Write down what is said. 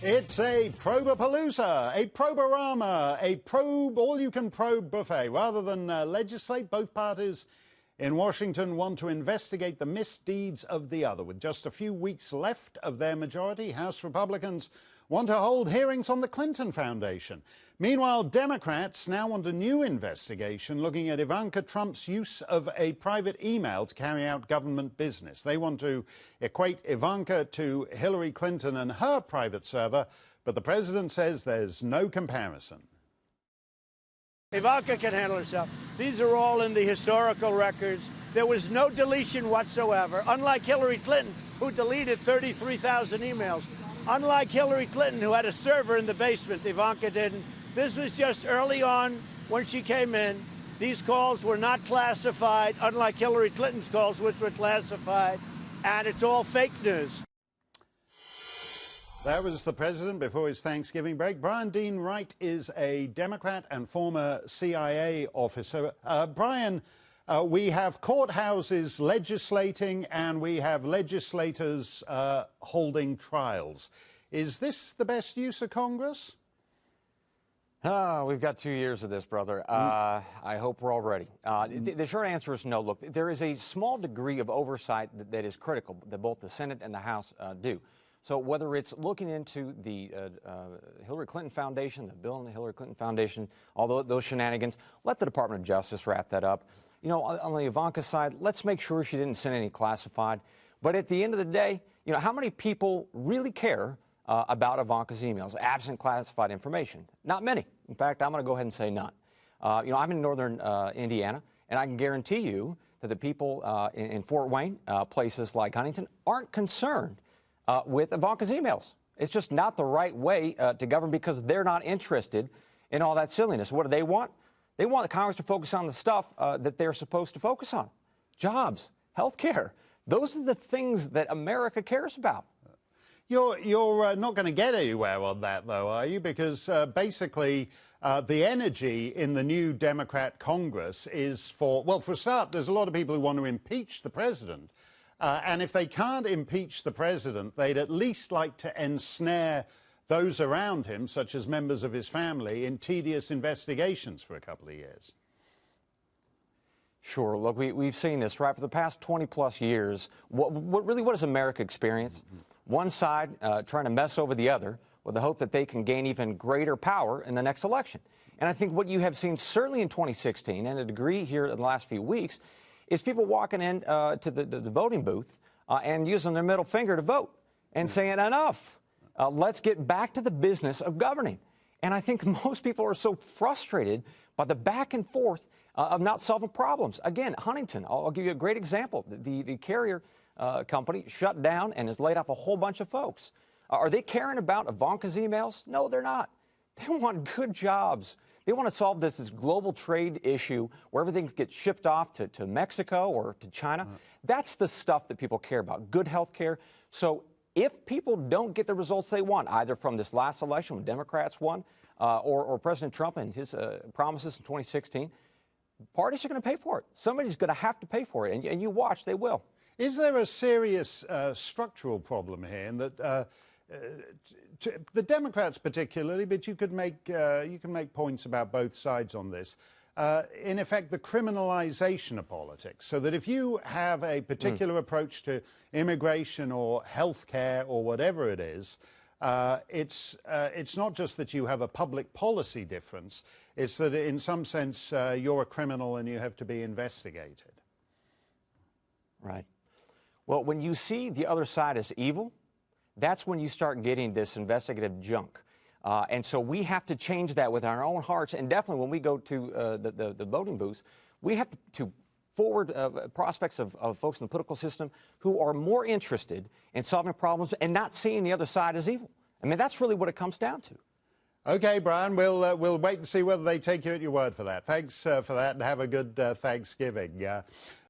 It's a probapalooza, a proborama, a probe, all-you-can-probe buffet. Rather than legislate, both parties in Washington want to investigate the misdeeds of the other. With just a few weeks left of their majority, House Republicans want to hold hearings on the Clinton Foundation. Meanwhile, Democrats now want a new investigation looking at Ivanka Trump's use of a private email to carry out government business. They want to equate Ivanka to Hillary Clinton and her private server, but the president says there's no comparison. Ivanka can handle herself. These are all in the historical records. There was no deletion whatsoever, unlike Hillary Clinton, who deleted 33,000 emails. Unlike Hillary Clinton, who had a server in the basement, Ivanka didn't. This was just early on when she came in. These calls were not classified, unlike Hillary Clinton's calls, which were classified. And it's all fake news. That was the president before his Thanksgiving break. Bryan Dean Wright is a Democrat and former CIA officer. Bryan, we have courthouses legislating and we have legislators holding trials. Is this the best use of Congress? We've got 2 years of this, brother. I hope we're all ready. The short answer is no. Look, there is a small degree of oversight that is critical that both the Senate and the House do. So whether it's looking into the Hillary Clinton Foundation, the Bill and the Hillary Clinton Foundation, all those shenanigans, let the Department of Justice wrap that up. You know, on the Ivanka side, let's make sure she didn't send any classified. But at the end of the day, you know, how many people really care about Ivanka's emails, absent classified information? Not many. In fact, I'm going to go ahead and say none. You know, I'm in northern Indiana, and I can guarantee you that the people in Fort Wayne, places like Huntington, aren't concerned with Ivanka's emails. It's just not the right way to govern because they're not interested in all that silliness. What do they want? They want the Congress to focus on the stuff that they're supposed to focus on. Jobs, health care. Those are the things that America cares about. You're not going to get anywhere on that, though, are you? Because basically the energy in the new Democrat Congress is for a start, there's a lot of people who want to impeach the president. And if they can't impeach the president, they'd at least like to ensnare those around him, such as members of his family, in tedious investigations for a couple of years. Sure. Look, we've seen this, right? For the past 20-plus years, what does America experience? One side trying to mess over the other with the hope that they can gain even greater power in the next election. And I think what you have seen, certainly in 2016, and a degree here in the last few weeks, is people walking in to the voting booth and using their middle finger to vote and saying, enough. Let's get back to the business of governing. And I think most people are so frustrated by the back and forth of not solving problems. Again, Huntington, I'll give you a great example. The carrier company shut down and has laid off a whole bunch of folks. Are they caring about Ivanka's emails? No, they're not. They want good jobs. They want to solve this global trade issue where everything gets shipped off to Mexico or to China. That's the stuff that people care about, good health care. So if people don't get the results they want, either from this last election when Democrats won or President Trump and his promises in 2016, parties are going to pay for it. Somebody's going to have to pay for it, and you watch, they will. Is there a serious structural problem here in that the Democrats particularly, but you can make points about both sides on this. In effect, the criminalization of politics, so that if you have a particular approach to immigration or health care or whatever it is, it's not just that you have a public policy difference, it's that in some sense you're a criminal and you have to be investigated. Right. Well, when you see the other side as evil, that's when you start getting this investigative junk. And so we have to change that with our own hearts. And definitely when we go to the voting booths, we have to forward prospects of folks in the political system who are more interested in solving problems and not seeing the other side as evil. I mean, that's really what it comes down to. Okay, Bryan, we'll wait and see whether they take you at your word for that. Thanks for that, and have a good Thanksgiving.